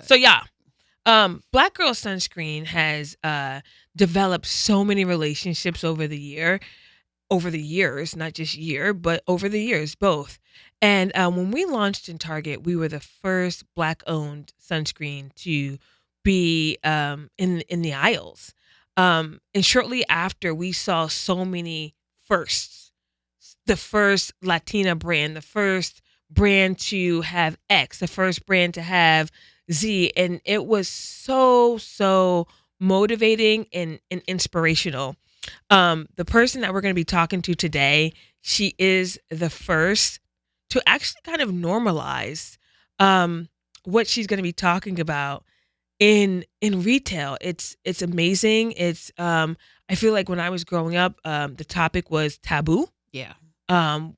So yeah, Black Girl Sunscreen has developed so many relationships over the years, not just year, but over the years, both. And when we launched in Target, we were the first Black-owned sunscreen to be in the aisles. And shortly after, we saw so many firsts. The first Latina brand, the first brand to have X, the first brand to have Z, and it was so motivating and inspirational. The person that we're going to be talking to today, she is the first to actually kind of normalize what she's going to be talking about in retail. It's amazing. It's I feel like when I was growing up, the topic was taboo. Yeah.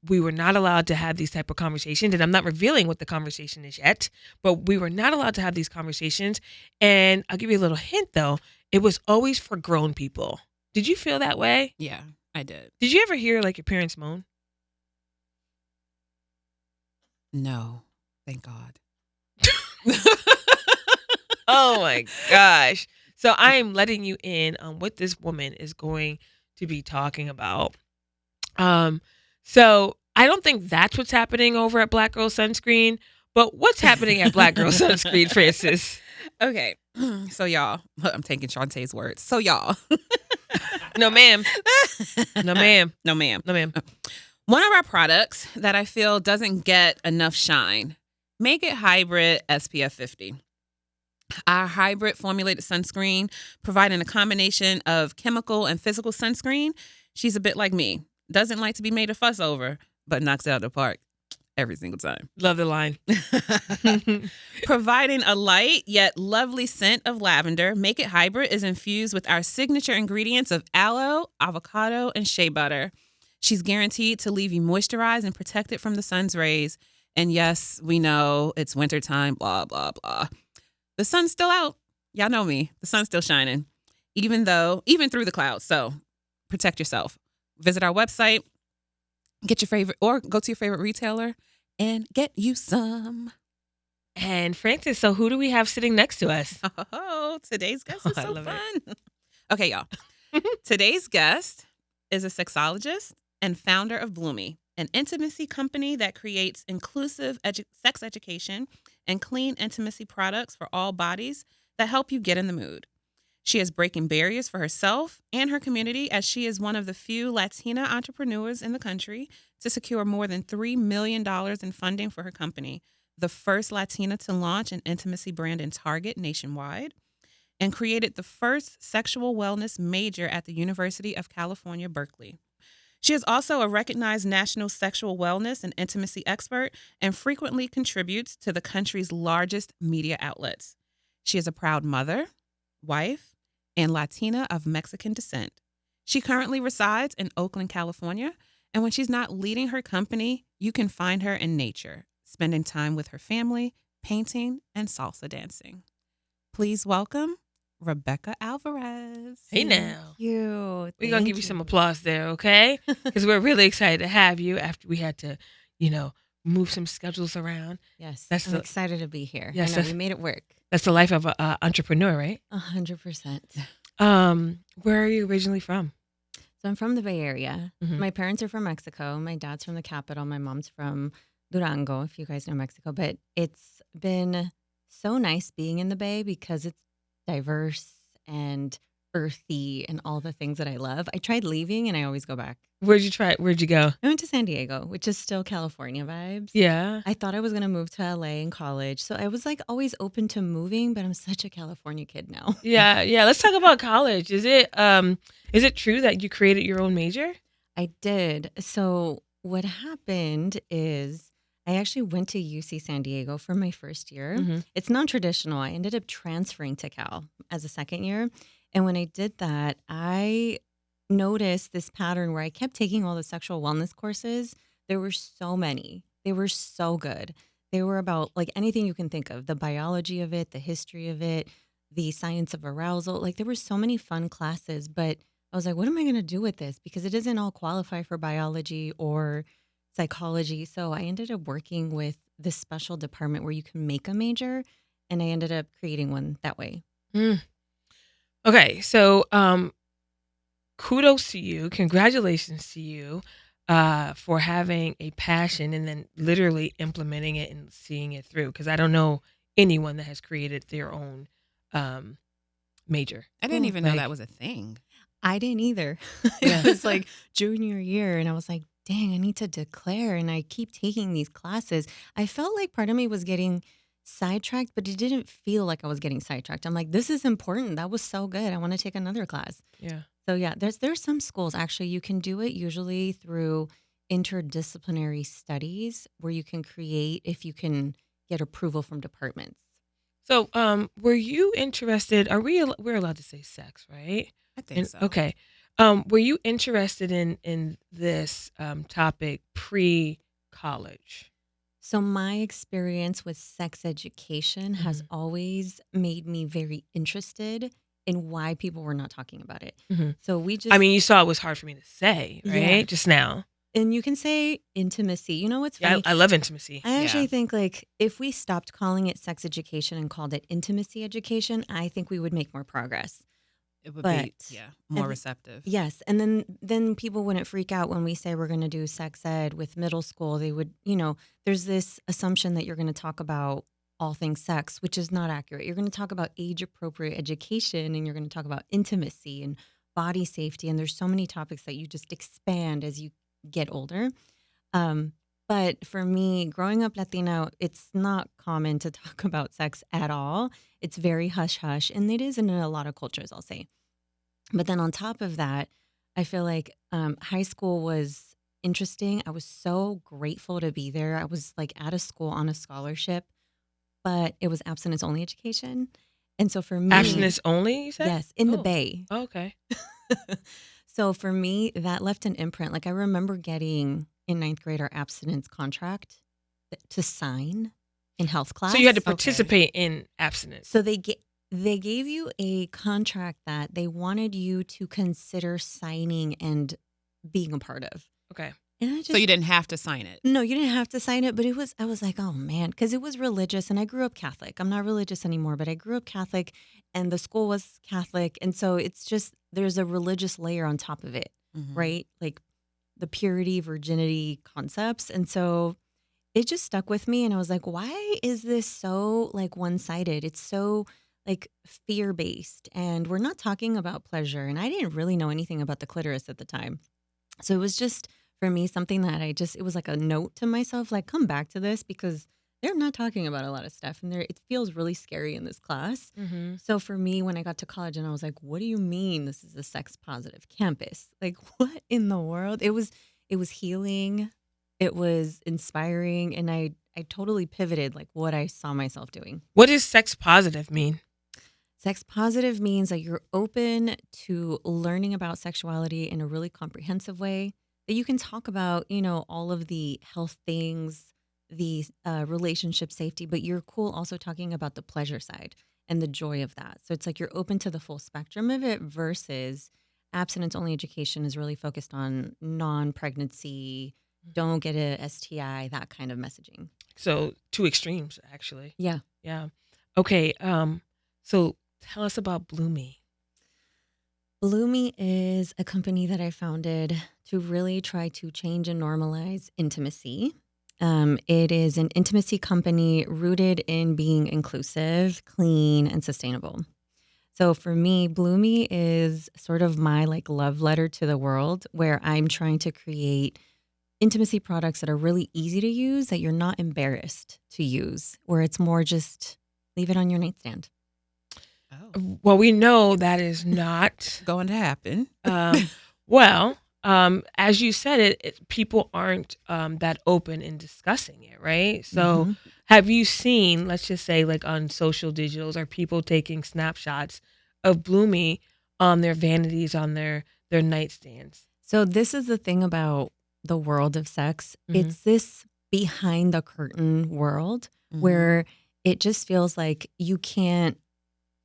We were not allowed to have these type of conversations, and I'm not revealing what the conversation is yet, but we were not allowed to have these conversations. And I'll give you a little hint though. It was always for grown people. Did you feel that way? Yeah, I did. Did you ever hear like your parents moan? No, thank God. Oh my gosh. So I am letting you in on what this woman is going to be talking about. So I don't think that's what's happening over at Black Girl Sunscreen, but what's happening at Black Girl Sunscreen, Francis? Okay, so y'all, I'm taking Shontay's words. So y'all. No, ma'am. No, ma'am. No, ma'am. No, ma'am. One of our products that I feel doesn't get enough shine, Make It Hybrid SPF 50. Our hybrid formulated sunscreen, providing a combination of chemical and physical sunscreen. She's a bit like me. Doesn't like to be made a fuss over, but knocks it out of the park every single time. Love the line. Providing a light yet lovely scent of lavender, Make It Hybrid is infused with our signature ingredients of aloe, avocado, and shea butter. She's guaranteed to leave you moisturized and protected from the sun's rays. And yes, we know it's wintertime, blah, blah, blah. The sun's still out. Y'all know me. The sun's still shining, even through the clouds. So protect yourself. Visit our website, get your favorite, or go to your favorite retailer and get you some. And Francis, so who do we have sitting next to us? Oh, today's guest is I so love fun. Okay, y'all. Today's guest is a sexologist and founder of Bloomi, an intimacy company that creates inclusive sex education and clean intimacy products for all bodies that help you get in the mood. She is breaking barriers for herself and her community as she is one of the few Latina entrepreneurs in the country to secure more than $3 million in funding for her company, the first Latina to launch an intimacy brand in Target nationwide, and created the first sexual wellness major at the University of California, Berkeley. She is also a recognized national sexual wellness and intimacy expert and frequently contributes to the country's largest media outlets. She is a proud mother, wife, and Latina of Mexican descent. She currently resides in Oakland, California, and when she's not leading her company, you can find her in nature, spending time with her family, painting, and salsa dancing. Please welcome Rebecca Alvarez. Hey now. Thank you. We're going to give you some applause there, okay? Because we're really excited to have you after we had to, move some schedules around. Yes, I'm excited to be here. Yes, I know, we made it work. That's the life of an entrepreneur, right? 100%. Where are you originally from? So I'm from the Bay Area. Mhm. My parents are from Mexico. My dad's from the capital. My mom's from Durango, if you guys know Mexico. But it's been so nice being in the Bay because it's diverse and earthy and all the things that I love. I tried leaving and I always go back. Where'd you go? I went to San Diego, which is still California vibes. Yeah. I thought I was going to move to LA in college. So I was like always open to moving, but I'm such a California kid now. Yeah. Let's talk about college. Is it true that you created your own major? I did. So what happened is I actually went to UC San Diego for my first year. Mhm. It's non-traditional. I ended up transferring to Cal as a second year. And when I did that, I noticed this pattern where I kept taking all the sexual wellness courses. There were so many. They were so good. They were about like anything you can think of, the biology of it, the history of it, the science of arousal. Like there were so many fun classes, but I was like, what am I going to do with this? Because it doesn't all qualify for biology or psychology. So I ended up working with this special department where you can make a major. and I ended up creating one that way. Mm. Okay, so kudos to you, congratulations to you, for having a passion and then literally implementing it and seeing it through. Because I don't know anyone that has created their own um, major. I didn't even know Like, that was a thing. I didn't either. Yeah. It was like junior year, and I was like, dang, I need to declare. And I keep taking these classes. I felt like part of me was getting sidetracked, but it didn't feel like I was getting sidetracked. I'm like, this is important. That was so good. I want to take another class. Yeah. So yeah, there's some schools actually you can do it usually through interdisciplinary studies where you can create if you can get approval from departments. So, were you interested? We're allowed to say sex, right? I think so. Okay. Were you interested in this topic pre-college? So my experience with sex education has always made me very interested in why people were not talking about it. Mhm. So we I just mean, you saw it was hard for me to say, yeah, right? Just now. and you can say intimacy. You know what's Yeah, funny? I love intimacy. I actually Yeah. think like if we stopped calling it sex education and called it intimacy education, I think we would make more progress. It would But be more and- receptive. Yes, and then people wouldn't freak out when we say we're going to do sex ed with middle school. They would, there's this assumption that you're going to talk about all things sex, which is not accurate. You're going to talk about age appropriate education, and you're going to talk about intimacy and body safety, and there's so many topics that you just expand as you get older. Um, but for me, growing up Latino, it's not common to talk about sex at all. It's very hush hush, and it is in a lot of cultures, I'll say. But then on top of that, I feel like high school was interesting. I was so grateful to be there. I was like at a school on a scholarship, but it was abstinence only education. And so for me, Abstinence only, you said? yes, in the Oh. Bay. Oh, okay. So for me, that left an imprint. Like I remember getting in ninth grade our abstinence contract to sign in health class. So you had to Okay. participate in abstinence. So they gave you a contract that they wanted you to consider signing and being a part of. Okay. And I just So you didn't have to sign it. no, you didn't have to sign it, but I was like, oh man, because it was religious and I grew up Catholic. I'm not religious anymore, but I grew up Catholic and the school was Catholic. And so it's just, there's a religious layer on top of it, Mhm. right? Like the purity, virginity concepts. And so it just stuck with me. And I was like, why is this so like one sided? It's so like fear based. And we're not talking about pleasure. And I didn't really know anything about the clitoris at the time. So it was just for me something that it was like a note to myself, like come back to this because they're not talking about a lot of stuff and it feels really scary in this class. Mm-hmm. So for me, when I got to college and I was like, what do you mean this is a sex positive campus? Like what in the world? It was healing, it was inspiring, and I totally pivoted like what I saw myself doing. What does sex positive mean? Sex positive means that you're open to learning about sexuality in a really comprehensive way, that you can talk about, all of the health things, the relationship safety, but you're cool also talking about the pleasure side and the joy of that. So it's like you're open to the full spectrum of it versus abstinence only education is really focused on non-pregnancy, don't get a STI, that kind of messaging. So two extremes, actually. Yeah. Yeah. Okay. So tell us about Bloomi. Bloomi is a company that I founded to really try to change and normalize intimacy. It is an intimacy company rooted in being inclusive, clean, and sustainable. So for me, Bloomi is sort of my like love letter to the world where I'm trying to create intimacy products that are really easy to use, that you're not embarrassed to use, where it's more just leave it on your nightstand. Oh, Well, we know that is not. going to happen. Well, as you said, people aren't that open in discussing it, right? So, Mhm. have you seen, let's just say, like on social digitals, are people taking snapshots of Bloomi on their vanities, on their nightstands? So this is the thing about the world of sex. Mhm. It's this behind the curtain world Mhm. where it just feels like you can't.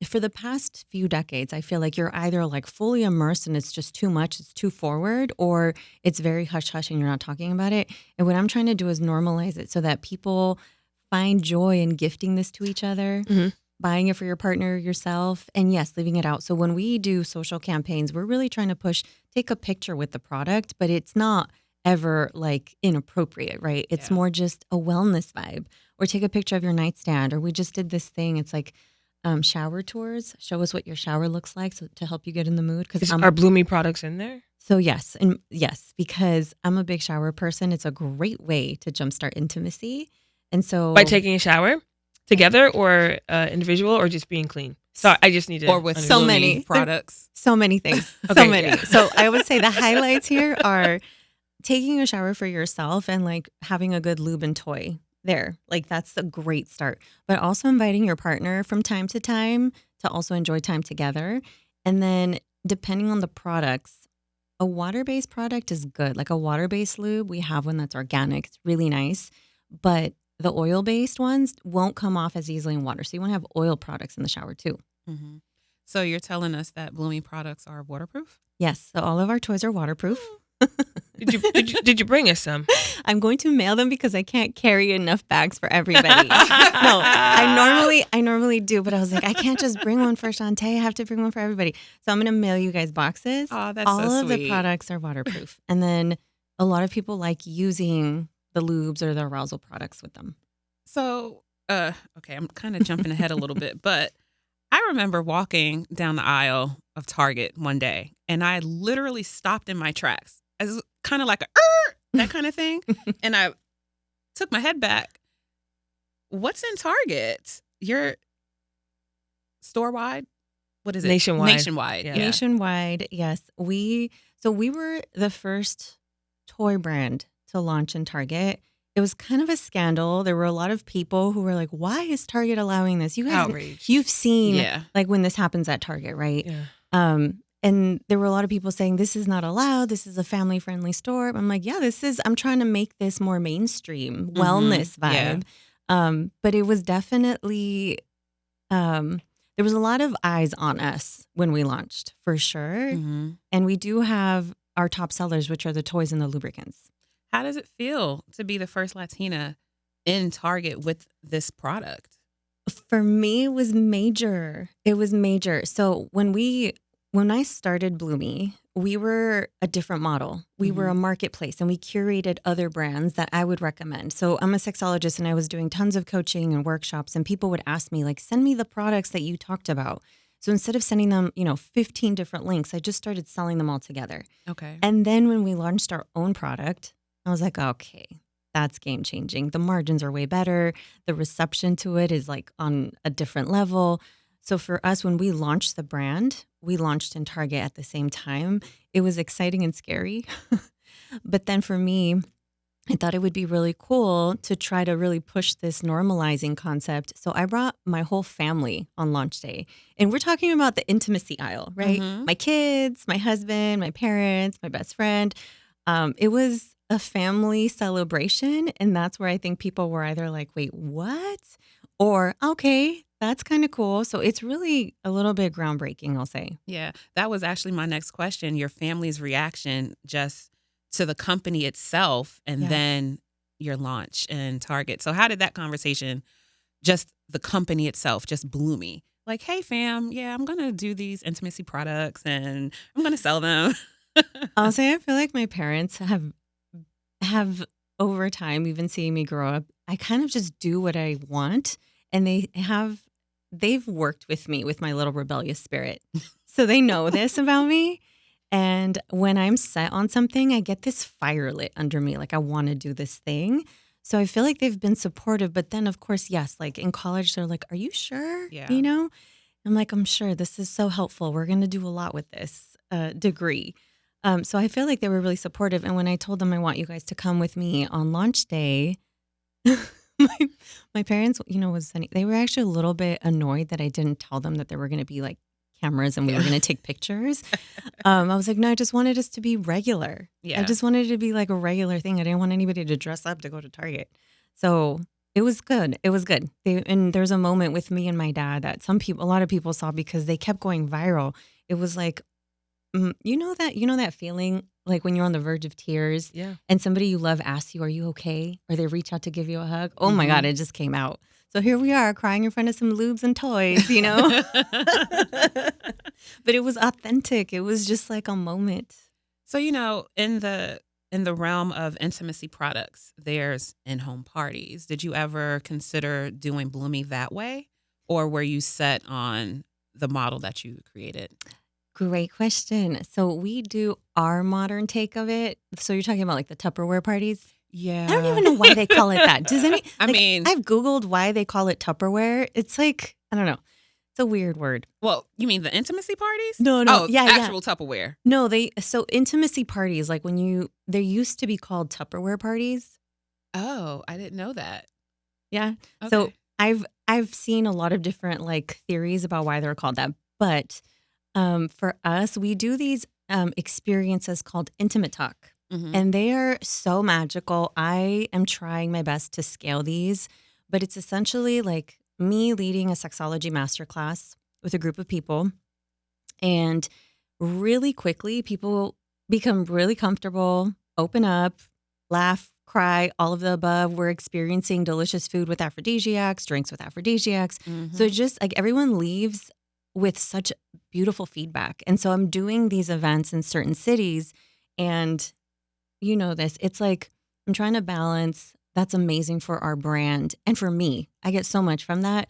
For the past few decades, I feel like you're either like fully immersed and it's just too much, it's too forward, or it's very hush hush and you're not talking about it. And what I'm trying to do is normalize it so that people find joy in gifting this to each other, Mhm. buying it for your partner, yourself, and yes, leaving it out. So when we do social campaigns, we're really trying to take a picture with the product, but it's not ever like inappropriate, right? It's Yeah. more just a wellness vibe. Or take a picture of your nightstand. Or we just did this thing. It's like shower tours. Show us what your shower looks like, so to help you get in the mood. Are Bloomi products in there? So yes, and yes, because I'm a big shower person. It's a great way to jumpstart intimacy, and so By taking a shower together, or individual, or just being clean? Sorry, I just need to. Or with So Bloomi many products. so many things, Okay, so many. yeah. So I would say the highlights here are taking a shower for yourself and like having a good lube and toy there. Like that's a great start. But also inviting your partner from time to time to also enjoy time together. And then depending on the products, a water-based product is good. Like a water-based lube, we have one that's organic. It's really nice. But the oil-based ones won't come off as easily in water. So you want to have oil products in the shower too. Mm-hmm. So you're telling us that Bloomi products are waterproof? Yes. So all of our toys are waterproof. Did you bring us some? I'm going to mail them because I can't carry enough bags for everybody. No, I normally do, but I was like, I can't just bring one for Shontay. I have to bring one for everybody. So I'm going to mail you guys boxes. Oh, that's All so of sweet. the products are waterproof. And then a lot of people like using the lubes or the arousal products with them. So, okay, I'm kind of jumping ahead a little bit, but I remember walking down the aisle of Target one day, and I literally stopped in my tracks as kind of like that kind of thing. And I took my head back. What's in Target? You're store-wide? What is it? Nationwide. Nationwide. Yeah. Yeah. Nationwide, yes. We were the first toy brand to launch in Target. It was kind of a scandal. There were a lot of people who were like, "Why is Target allowing this?" You guys, Outrage. you've seen Yeah. like when this happens at Target, right? Yeah. And there were a lot of people saying this is not allowed. This is a family-friendly store. I'm like, yeah, I'm trying to make this more mainstream wellness Yeah. vibe. But it was definitely there was a lot of eyes on us when we launched, for sure. Mm-hmm. And we do have our top sellers, which are the toys and the lubricants. How does it feel to be the first Latina in Target with this product? For me, it was major. It was major. So when I started Bloomi, we were a different model. We were a marketplace, and we curated other brands that I would recommend. So I'm a sexologist, and I was doing tons of coaching and workshops, and people would ask me, like, send me the products that you talked about. So instead of sending them, 15 different links, I just started selling them all together. Okay. And then when we launched our own product, I was like, okay, that's game changing. The margins are way better. The reception to it is like on a different level. So for us, when we launched the brand, we launched in Target at the same time. It was exciting and scary. But then for me, I thought it would be really cool to try to really push this normalizing concept. So I brought my whole family on launch day. And we're talking about the intimacy aisle, right? My kids, my husband, my parents, my best friend. It was a family celebration. And that's where I think people were either like, wait, what? Or, okay, that's kind of cool. So it's really a little bit groundbreaking, I'll say. Yeah, that was actually my next question. Your family's reaction just to the company itself, and Yeah. then your launch in Target. So how did that conversation, just the company itself, just Bloomi? Like, hey fam, yeah, I'm going to do these intimacy products and I'm going to sell them. I'll say I feel like my parents have over time, even seeing me grow up, I kind of just do what I want. And they've worked with me with my little rebellious spirit. So they know this about me. And when I'm set on something, I get this fire lit under me. Like I want to do this thing. So I feel like they've been supportive. But then, of course, yes, like in college, they're like, are you sure? Yeah. I'm like, I'm sure this is so helpful. We're going to do a lot with this degree. So I feel like they were really supportive. And when I told them I want you guys to come with me on launch day, my parents, they were actually a little bit annoyed that I didn't tell them that there were going to be like cameras and we were going to take pictures. I was like, no, I just wanted us to be regular. Yeah. I just wanted it to be like a regular thing. I didn't want anybody to dress up to go to Target. So it was good. It was good. And there's a moment with me and my dad that a lot of people saw because they kept going viral. It was like, you know that feeling like when you're on the verge of tears Yeah. and somebody you love asks you, "Are you okay?" Or they reach out to give you a hug. Oh my God, it just came out. So here we are crying in front of some lubes and toys, you know? But it was authentic. It was just like a moment. So, in the realm of intimacy products, there's in-home parties. Did you ever consider doing Bloomi that way? Or were you set on the model that you created? Great question. So we do our modern take of it. So you're talking about like the Tupperware parties? Yeah. I don't even know why they call it that. Does any? I like, mean, I've Googled why they call it Tupperware. It's like, I don't know. It's a weird word. well, you mean the intimacy parties? No, Oh, yeah. actual Tupperware. No, so intimacy parties, like there used to be called Tupperware parties. Oh, I didn't know that. Yeah. Okay. So I've seen a lot of different like theories about why they're called that. But for us, we do these experiences called Intimate Talk. Mhm. And they are so magical. I am trying my best to scale these, but it's essentially like me leading a sexology masterclass with a group of people. And really quickly, people become really comfortable, open up, laugh, cry, all of the above. We're experiencing delicious food with aphrodisiacs, drinks with aphrodisiacs. So Mhm. just like everyone leaves with such beautiful feedback. And so I'm doing these events in certain cities, and you know this. It's like I'm trying to balance. That's amazing for our brand and for me. I get so much from that,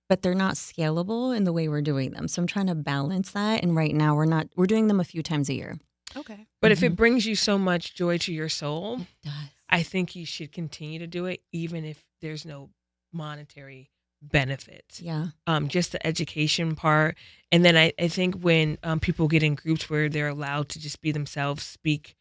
but they're not scalable in the way we're doing them. So I'm trying to balance that. And right now we're doing them a few times a year. Okay. But if it brings you so much joy to your soul, It does. I think you should continue to do it, even if there's no monetary benefits. Yeah. Just the education part. And then I think when people get in groups where they're allowed to just be themselves, speak,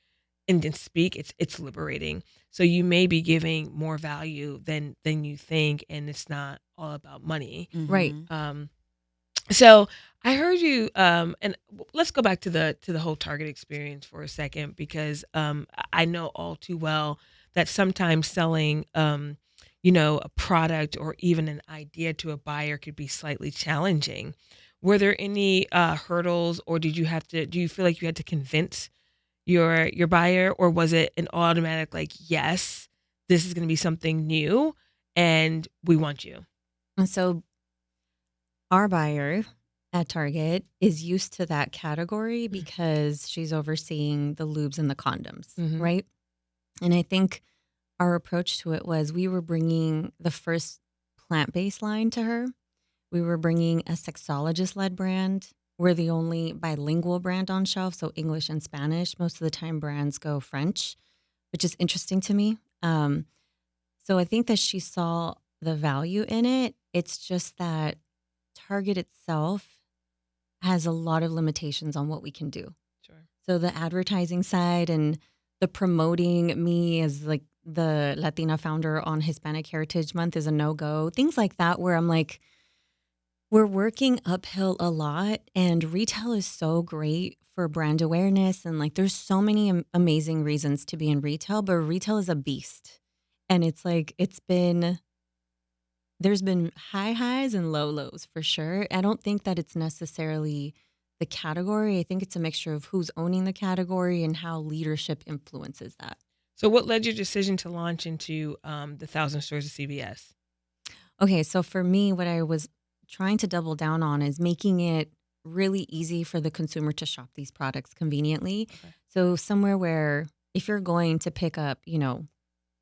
and then speak, it's liberating. So you may be giving more value than you think, and it's not all about money. Right. Mhm. So I heard you, and let's go back to the whole Target experience for a second, because I know all too well that sometimes selling, a product or even an idea to a buyer could be slightly challenging. Were there any hurdles, or do you feel like you had to convince your buyer, or was it an automatic like, yes, this is going to be something new, and we want you? And so our buyer at Target is used to that category because she's overseeing the lubes and the condoms, Mhm. right? And I think our approach to it was we were bringing the first plant-based line to her. We were bringing a sexologist-led brand. We're the only bilingual brand on shelf, so English and Spanish. Most of the time brands go French, which is interesting to me. So I think that she saw the value in it. It's just that Target itself has a lot of limitations on what we can do. Sure. So the advertising side and the promoting me as like the Latina founder on Hispanic Heritage Month is a no-go. Things like that where I'm like, we're working uphill a lot, and retail is so great for brand awareness, and like there's so many amazing reasons to be in retail, but retail is a beast. And it's like there's been high highs and low lows for sure. I don't think that it's necessarily the category. I think it's a mixture of who's owning the category and how leadership influences that. So what led your decision to launch into the 1,000 stores of CVS? Okay, so for me, what I was trying to double down on is making it really easy for the consumer to shop these products conveniently. Okay. So somewhere where if you're going to pick up,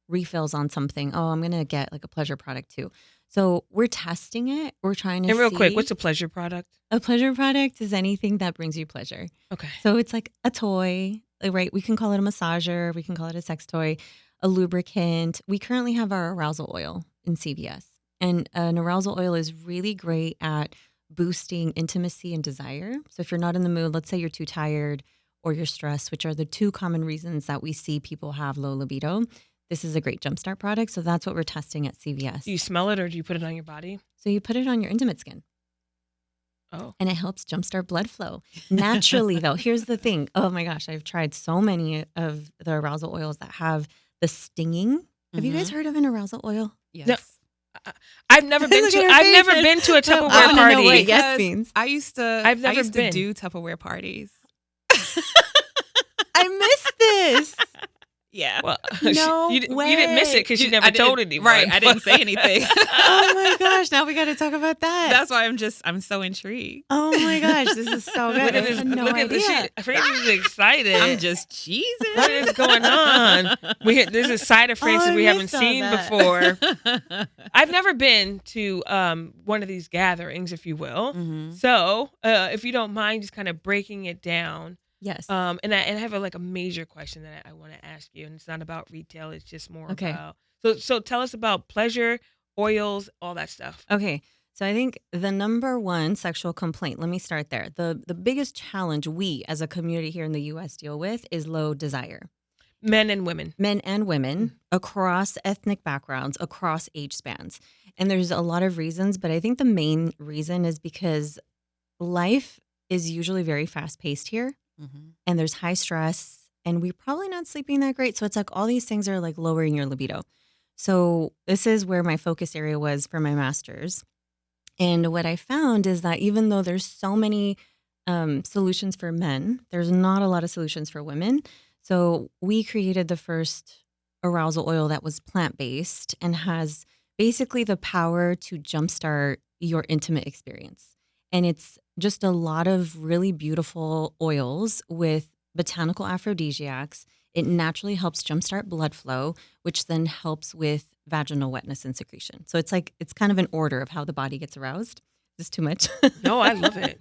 refills on something, oh, I'm going to get like a pleasure product too. So we're testing it. We're trying to And real quick, see. what's a pleasure product? A pleasure product is anything that brings you pleasure. Okay. So it's like a toy, right? We can call it a massager. We can call it a sex toy, a lubricant. We currently have our arousal oil in CVS. And an arousal oil is really great at boosting intimacy and desire. So if you're not in the mood, let's say you're too tired or you're stressed, which are the two common reasons that we see people have low libido, this is a great jumpstart product. So that's what we're testing at CVS. Do you smell it, or do you put it on your body? So you put it on your intimate skin. Oh. And it helps jumpstart blood flow. Naturally, though, here's the thing. Oh my gosh, I've tried so many of the arousal oils that have the stinging. Have you guys heard of an arousal oil? Yes. No. I've never been Look to. at her I've face. never been to a I Tupperware wanna know party. what yes Because means. I used to I've never I used been. to do Tupperware parties. I missed this. Yeah. Well, No you didn't miss it because you never I didn't- told anyone. Right. I didn't say anything. Oh my gosh. Now we got to talk about that. That's why I'm so intrigued. Oh my gosh. This is so good. Look at I this. had no Look at this. idea. Francis is excited. I'm just cheesing. What is going on? There's a side of Francis I we haven't missed all seen that. before. I've never been to one of these gatherings, if you will. Mhm. So, if you don't mind, just kind of breaking it down. Yes. And I have a major question that I want to ask you, and it's not about retail. It's just more Okay. about. So tell us about pleasure, oils, all that stuff. Okay. So I think the number one sexual complaint, let me start there. The biggest challenge we as a community here in the US deal with is low desire. Men and women. Men and women across ethnic backgrounds, across age spans. And there's a lot of reasons, but I think the main reason is because life is usually very fast paced here Mhm. and there's high stress and we're probably not sleeping that great. So it's like all these things are like lowering your libido. So this is where my focus area was for my master's. And what I found is that even though there's so many solutions for men, there's not a lot of solutions for women. So we created the first arousal oil that was plant-based and has basically the power to jumpstart your intimate experience. And it's just a lot of really beautiful oils with botanical aphrodisiacs. It naturally helps jumpstart blood flow, which then helps with vaginal wetness and secretion. So it's kind of an order of how the body gets aroused. Is this too much? No, I love it.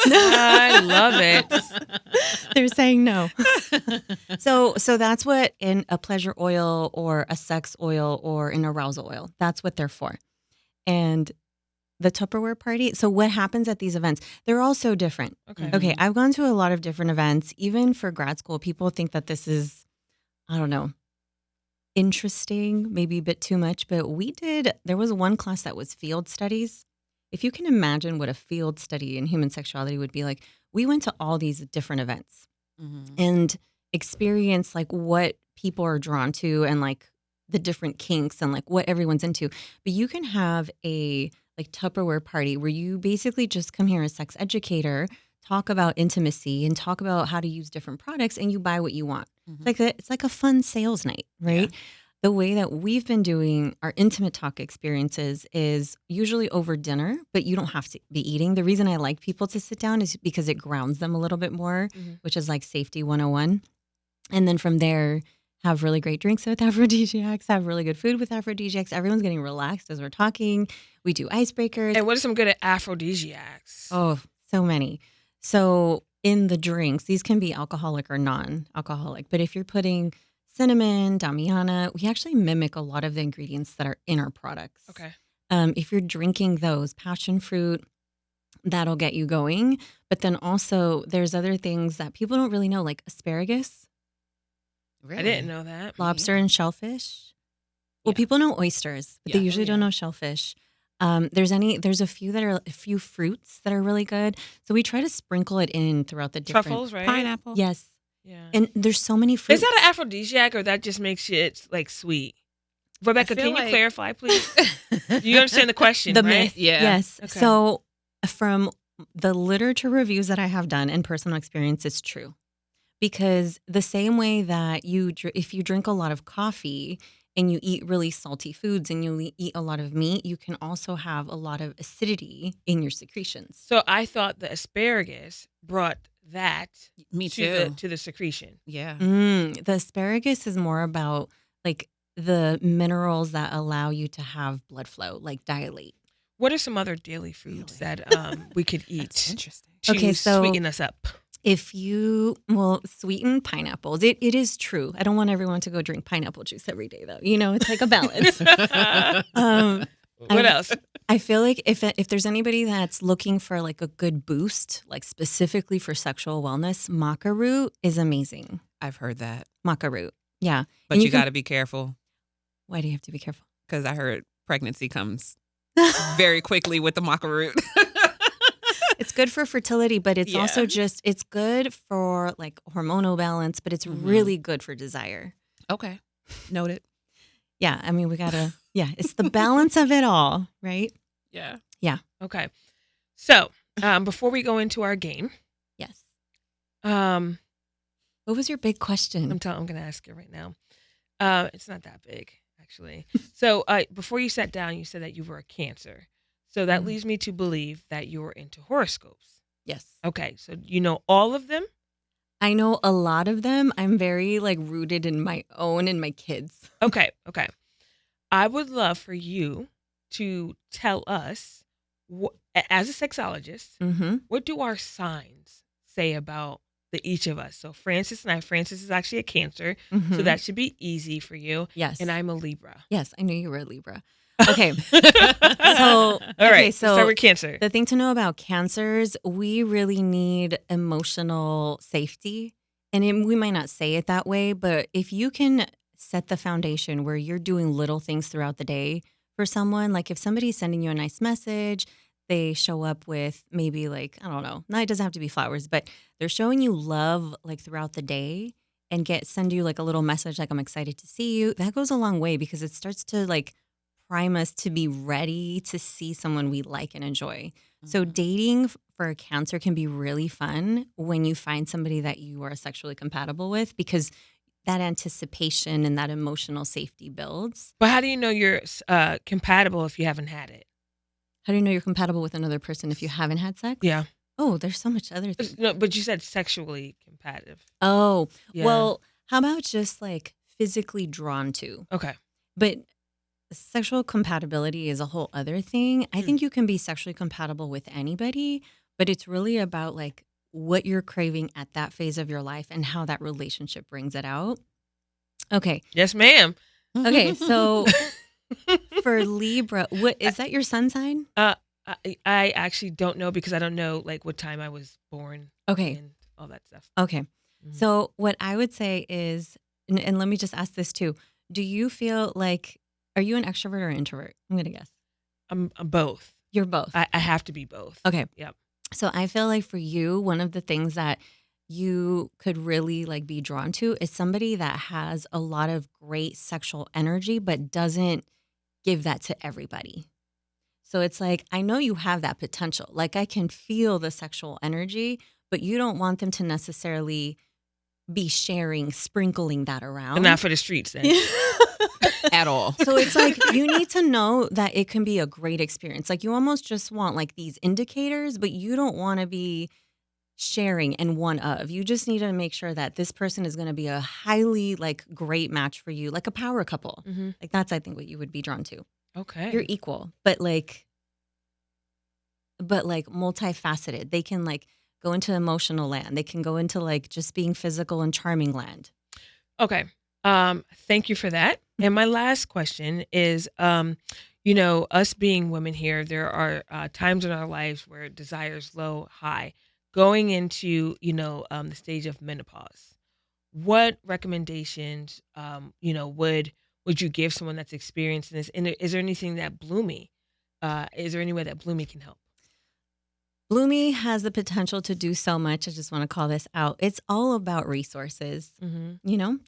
I love it. They're saying no. So that's what in a pleasure oil or a sex oil or an arousal oil, that's what they're for. And the Tupperware party. So what happens at these events? They're all so different. Okay. Okay, I've gone to a lot of different events. Even for grad school, people think that this is, I don't know, interesting, maybe a bit too much. But there was one class that was field studies. If you can imagine what a field study in human sexuality would be like, we went to all these different events Mhm. and experienced like what people are drawn to and like the different kinks and like what everyone's into. But you can have a like Tupperware party where you basically just come here as a sex educator, talk about intimacy and talk about how to use different products and you buy what you want. Mhm. It's like a fun sales night, right? The way that we've been doing our intimate talk experiences is usually over dinner, but you don't have to be eating. The reason I like people to sit down is because it grounds them a little bit more, Mhm. which is like safety 101. And then from there, have really great drinks with aphrodisiacs, have really good food with aphrodisiacs. Everyone's getting relaxed as we're talking. We do icebreakers. And what are some good aphrodisiacs? Oh, so many. So in the drinks, these can be alcoholic or non-alcoholic. But if you're putting cinnamon, damiana, we actually mimic a lot of the ingredients that are in our products. Okay. If you're drinking those, passion fruit, that'll get you going. But then also there's other things that people don't really know, like asparagus, Really? I didn't know that. lobster, and shellfish. Well, Yeah. people know oysters, but Yeah. they usually don't know shellfish. There's a few fruits that are really good. So we try to sprinkle it in throughout the different Truffles, right? Pineapple. Yes. Yeah. And there's so many fruits. Is that an aphrodisiac or that just makes it like sweet? Rebecca, feel can you like- clarify, please? You understand the question, the right? myth? Yeah. Yes. Okay. So from the literature reviews that I have done and personal experience, it's true. Because the same way that if you drink a lot of coffee and you eat really salty foods and you eat a lot of meat, you can also have a lot of acidity in your secretions. So I thought the asparagus brought that Me to too. the secretion. Yeah. The asparagus is more about like the minerals that allow you to have blood flow, like dilate. What are some other daily foods Really? that we could That's eat interesting. to Okay, so- sweeten us up? If you sweeten pineapples, it is true. I don't want everyone to go drink pineapple juice every day, though. It's like a balance. What else? I feel like if there's anybody that's looking for like a good boost, like specifically for sexual wellness, maca root is amazing. I've heard that. Maca root, yeah. But And you can- got to be careful Why do you have to be careful? because I heard pregnancy comes very quickly with the maca root. It's good for fertility, but it's Yeah. also it's good for like hormonal balance, but it's Mhm. really good for desire. Okay. Noted. Yeah, I mean, it's the balance of it all, right? Yeah. Okay. So before we go into our game, Yes. What was your big question? I'm going to ask you right now. It's not that big, actually. So before you sat down, you said that you were a Cancer. So that Mhm. leads me to believe that you were into horoscopes. Yes. Okay, so you know all of them? I know a lot of them. I'm very like rooted in my own and my kids. Okay. I would love for you to tell us, as a sexologist, Mm-hmm. what do our signs say about each of us? So Francis is actually a Cancer, so Mm-hmm. that should be easy for you. And Yes. I'm a Libra. Yes, I knew you were a Libra. Okay. All right, let's start So with Cancer. the thing to know about Cancers, we really need emotional safety. And we might not say it that way, but if you can set the foundation where you're doing little things throughout the day for someone, like if somebody's sending you a nice message, they show up with maybe like, I don't know, no, it doesn't have to be flowers, but they're showing you love like throughout the day and send you like a little message like I'm excited to see you. That goes a long way because it starts to like prime us to be ready to see someone we like and enjoy. So dating for a Cancer can be really fun when you find somebody that you are sexually compatible with because that anticipation and that emotional safety builds. But how do you know you're compatible if you haven't had it? How do you know you're compatible with another person if you haven't had sex? Yeah. Oh, there's so much other things. No, but you said sexually compatible. Oh, Yeah. well, how about just like physically drawn to? Okay. But sexual compatibility is a whole other thing. I think you can be sexually compatible with anybody, but it's really about like what you're craving at that phase of your life and how that relationship brings it out. Okay. Yes, ma'am. Okay. So for Libra, what is that your sun sign? I actually don't know because I don't know like what time I was born. Okay. And all that stuff. Okay. Mhm. So what I would say is, and let me just ask this too. Do you feel like, are you an extrovert or introvert? I'm going to guess. I'm both. You're both. I have to be both. Okay. Yep. So I feel like for you, one of the things that you could really like be drawn to is somebody that has a lot of great sexual energy, but doesn't give that to everybody. So it's like, I know you have that potential. Like I can feel the sexual energy, but you don't want them to necessarily be sharing, sprinkling that around. And not for the streets then. At all. So it's like you need to know that it can be a great experience. Like you almost just want like these indicators, but you don't want to be sharing and one of. You just need to make sure that this person is going to be a highly like great match for you, like a power couple. Mm-hmm. Like that's I think what you would be drawn to. Okay. You're equal, but like multifaceted. They can like go into emotional land. They can go into like just being physical and charming land. Okay. Thank you for that. And my last question is, us being women here, there are times in our lives where desire is low, high, going into, the stage of menopause. What recommendations, would you give someone that's experiencing this? And is there anything that Bloomi, is there any way that Bloomi can help? Bloomi has the potential to do so much. I just want to call this out. It's all about resources,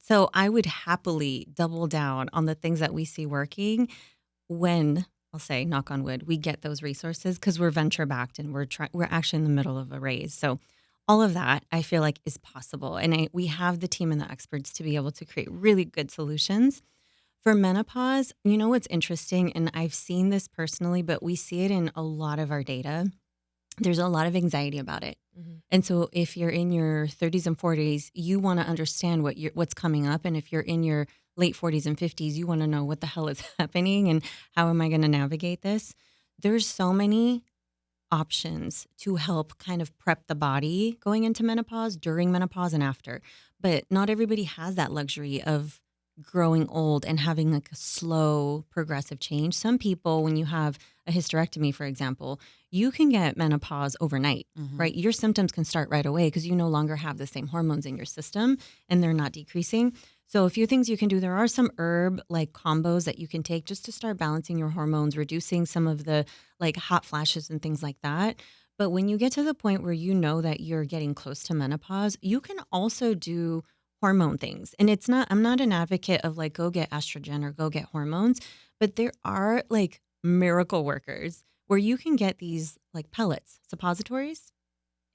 So I would happily double down on the things that we see working when, I'll say, knock on wood, we get those resources because we're venture backed and we're actually in the middle of a raise. So all of that I feel like is possible. And we have the team and the experts to be able to create really good solutions. For menopause, what's interesting, and I've seen this personally, but we see it in a lot of our data. There's a lot of anxiety about it. Mm-hmm. And so if you're in your 30s and 40s, you want to understand what's coming up. And if you're in your late 40s and 50s, you want to know what the hell is happening and how am I going to navigate this? There's so many options to help kind of prep the body going into menopause, during menopause, and after. But not everybody has that luxury of growing old and having like a slow progressive change. Some people, when you have a hysterectomy, for example, you can get menopause overnight, right? Your symptoms can start right away because you no longer have the same hormones in your system and they're not decreasing. So a few things you can do. There are some herb like combos that you can take just to start balancing your hormones, reducing some of the like hot flashes and things like that. But when you get to the point where you know that you're getting close to menopause, you can also do hormone things. And I'm not an advocate of like, go get estrogen or go get hormones, but there are like miracle workers where you can get these like pellets, suppositories,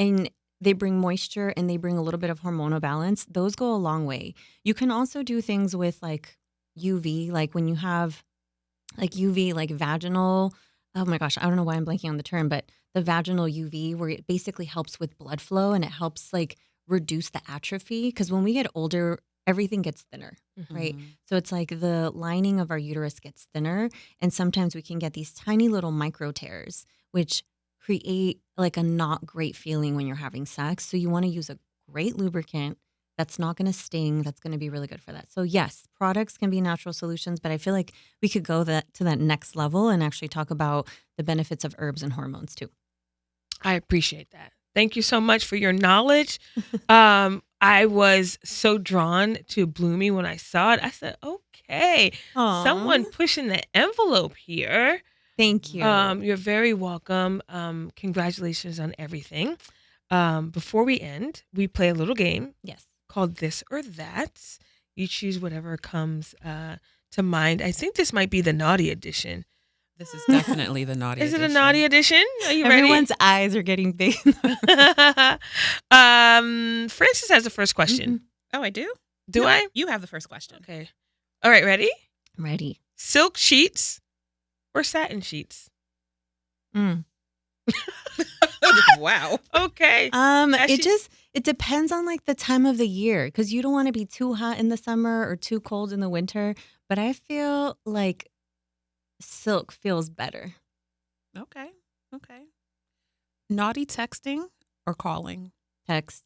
and they bring moisture and they bring a little bit of hormonal balance. Those go a long way. You can also do things with like UV, like when you have like UV, like vaginal. Oh my gosh, I don't know why I'm blanking on the term, but the vaginal UV, where it basically helps with blood flow and it helps like reduce the atrophy. Because when we get older, everything gets thinner, right? Mhm. So it's like the lining of our uterus gets thinner, and sometimes we can get these tiny little micro tears, which create like a not great feeling when you're having sex. So you want to use a great lubricant that's not going to sting, that's going to be really good for that. So yes, products can be natural solutions, but I feel like we could go to that next level and actually talk about the benefits of herbs and hormones too. I appreciate that. Thank you so much for your knowledge. I was so drawn to Bloomi when I saw it. I said, okay, someone Aw, pushing the envelope here. thank you. You're very welcome. Congratulations on everything. Before we end, we play a little game Yes. called This or That. You choose whatever comes to mind. I think this might be the naughty edition. This is definitely the naughty Is it a edition. naughty edition? Are you Everyone's eyes are getting big. ready? Francis has the first question. Mhm. Oh, I do? Do No, I? You have the first question. Okay. All right, ready? Ready. Silk sheets or satin sheets? Mm. Wow. Okay. Actually- It depends on like the time of the year because you don't want to be too hot in the summer or too cold in the winter. But I feel like silk feels better. Okay. Okay. Naughty texting or calling? Texts.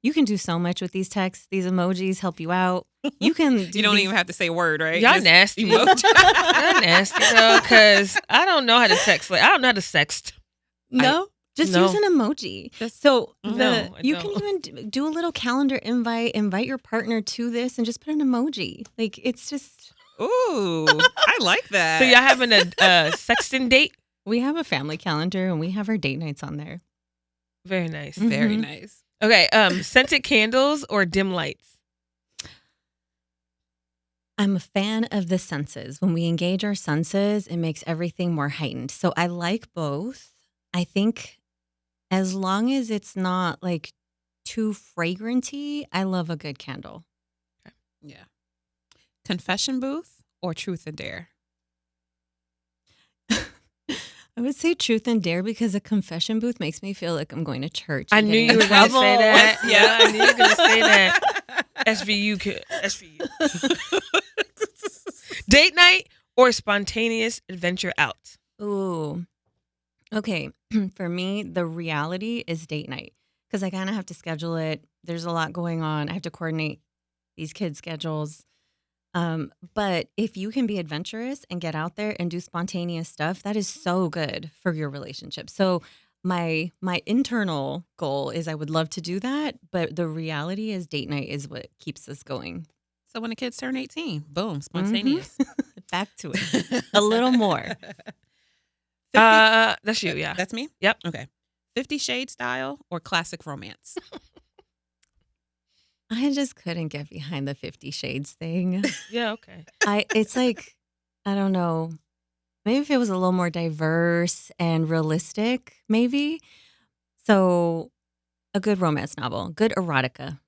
You can do so much with these texts. These emojis help you out. You can. You don't even have to say a word, right? Y'all Just nasty. emoji. Y'all nasty, girl, because I don't know how to text. Like, I don't know how to sext. No, just no. use an emoji. Just- So No, I you don't. can even do a little calendar invite your partner to this, and just put an emoji. Like it's just Ooh, I like that. So y'all having a sexting date? we have a family calendar and we have our date nights on there. Very nice. Very Mhm. nice. Okay. Scented candles or dim lights? I'm a fan of the senses. When we engage our senses, it makes everything more heightened. So I like both. I think as long as it's not like too fragranty, I love a good candle. Yeah. Confession booth or truth and dare? I would say truth and dare because a confession booth makes me feel like I'm going to church. I and knew getting you in were going to trouble. say that. Yeah. I knew you were going to say that. SVU. SVU. Date night or spontaneous adventure out? Ooh. Okay. For me, the reality is date night because I kind of have to schedule it. There's a lot going on. I have to coordinate these kids' schedules. But if you can be adventurous and get out there and do spontaneous stuff, that is so good for your relationship. So my internal goal is I would love to do that, but the reality is date night is what keeps us going. So when the kids turn 18, boom, spontaneous. Back to it. A little more. 50 That's you, yeah. That's me? Yep. Okay. 50 Shade style or classic romance? I just couldn't get behind the 50 Shades thing. Yeah, okay. It's like, I don't know. Maybe if it was a little more diverse and realistic, maybe. So a good romance novel, good erotica,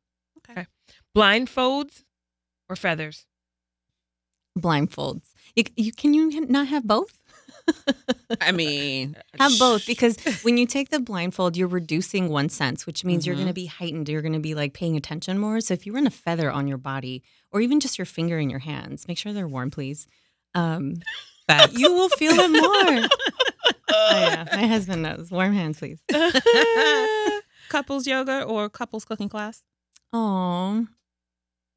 Blindfolds or feathers? blindfolds. Can you not have both? I mean, Have both because when you take the blindfold, you're reducing one sense, which means you're Mhm. going to be heightened. You're going to be like paying attention more. So if you run a feather on your body or even just your finger in your hands, make sure they're warm, please. facts. You will feel it more. Oh, yeah. My husband knows. Warm hands, please. Couples yoga or couples cooking class? Oh,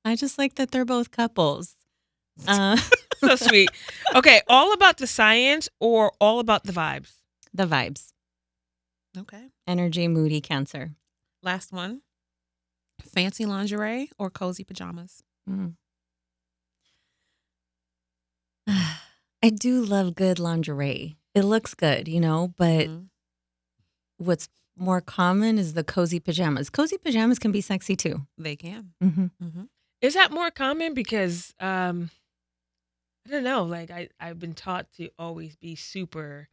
I just like that they're both couples. So sweet. Okay, all about the science or all about the vibes? The vibes, Okay. energy, moody, Cancer. Last one. Fancy lingerie or cozy pajamas? Mm. I do love good lingerie. It looks good, but Mhm. what's more common is the cozy pajamas. Cozy pajamas can be sexy too. They can. Mm-hmm. Mm-hmm. Is that more common? Because I don't know. Like I've been taught to always be super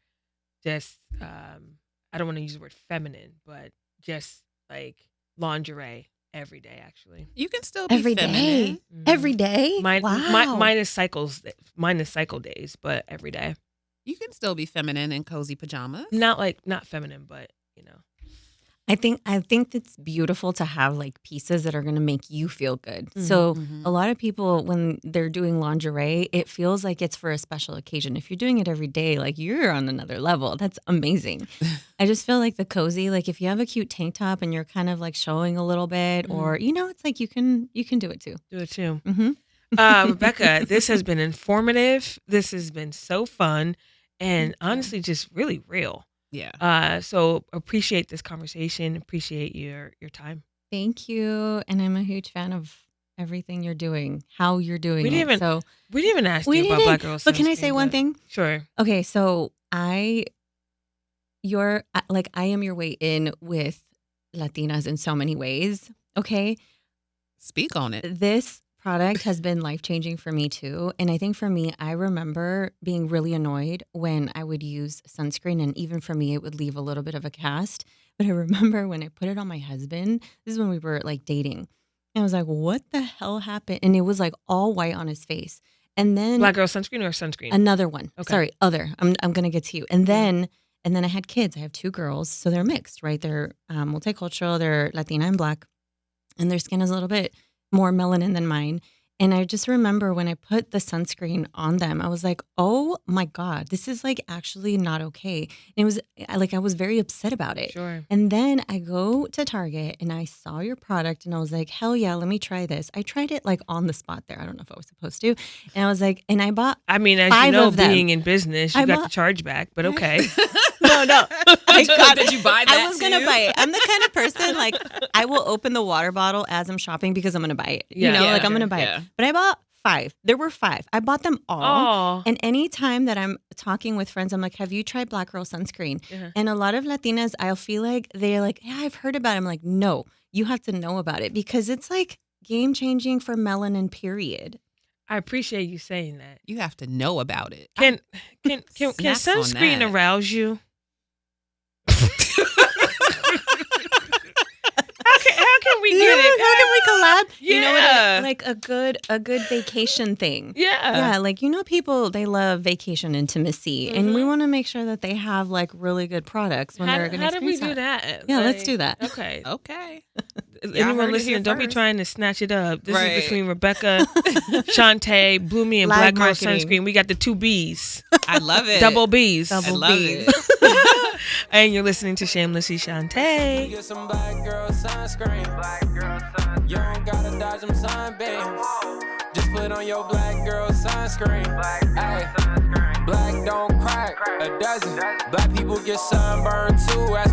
just I don't want to use the word feminine, but just like lingerie every day. Actually, You can still be Every feminine. day. Mhm. Every day? Wow. minus minus cycle days, but every day. You can still be feminine in cozy pajamas. Not feminine, but you know. I think it's beautiful to have like pieces that are going to make you feel good. Mhm. So Mhm. a lot of people when they're doing lingerie, it feels like it's for a special occasion. If you're doing it every day, like you're on another level. That's amazing. I just feel like the cozy, like if you have a cute tank top and you're kind of like showing a little bit, or it's like you can do it too. Do it too. Mm-hmm. Rebecca, this has been informative. This has been so fun, and honestly, just really real. Yeah. So appreciate this conversation. Appreciate your time. Thank you, and I'm a huge fan of everything you're doing, how you're doing We didn't it. even So we didn't even ask we you about didn't. Black Girls. But can I Sunscreen, say one but- thing? Sure. Okay, so I am your way in with Latinas in so many ways. Okay, Speak on it. this product has been life changing for me too, and I think for me, I remember being really annoyed when I would use sunscreen, and even for me, it would leave a little bit of a cast. But I remember when I put it on my husband. This is when we were like dating. And I was like, "What the hell happened?" And it was like all white on his face. And then Black Girl Sunscreen or sunscreen? another one. Okay. Sorry, other. I'm gonna get to you. And then I had kids. I have 2 girls, so they're mixed, right? They're multicultural. They're Latina and Black, and their skin is a little bit more melanin than mine. And I just remember when I put the sunscreen on them, I was like, "Oh my God, this is like actually not okay." And it was I was very upset about it. Sure. And then I go to Target and I saw your product and I was like, hell yeah, let me try this. I tried it like on the spot there. I don't know if I was supposed to. And I was like, and I bought I mean, as 5 you know, of them. being in business, you I got the bought- charge back, but okay. no. I got Did you buy that I was gonna too? buy it. I'm the kind of person like I will open the water bottle as I'm shopping because I'm gonna buy it. Yeah, like I'm yeah, gonna buy yeah. it. But I bought 5. There were 5. I bought them all. Oh, And anytime that I'm talking with friends, I'm like, have you tried Black Girl Sunscreen? Uh-huh. And a lot of Latinas, I'll feel like they're like, yeah, I've heard about it. I'm like, no, you have to know about it because it's like game changing for melanin, period. I appreciate you saying that. You have to know about it. Can Snaps on sunscreen that. arouse you? How can we get it? How can we collab? Yeah. Like a good vacation thing. Yeah. Yeah, like people they love vacation intimacy, and we want to make sure that they have like really good products when they're going to How do we experience do that. that? Yeah, let's do that. Okay. Okay. Y'all heard Anyone it listening, here don't be first. trying to snatch it up. This Right. is between Rebecca, Shontay, Bloomi, and Live Black Girl marketing. Sunscreen. We got the 2 B's, I love it. double B's. Double I love B's. it. And you're listening to Shamelessly Shontay. Get some black girl sunscreen. You don't gotta dodge them sunbeams. Just put on your black girl sunscreen. Ay, black don't crack a dozen. Black people get sunburned too.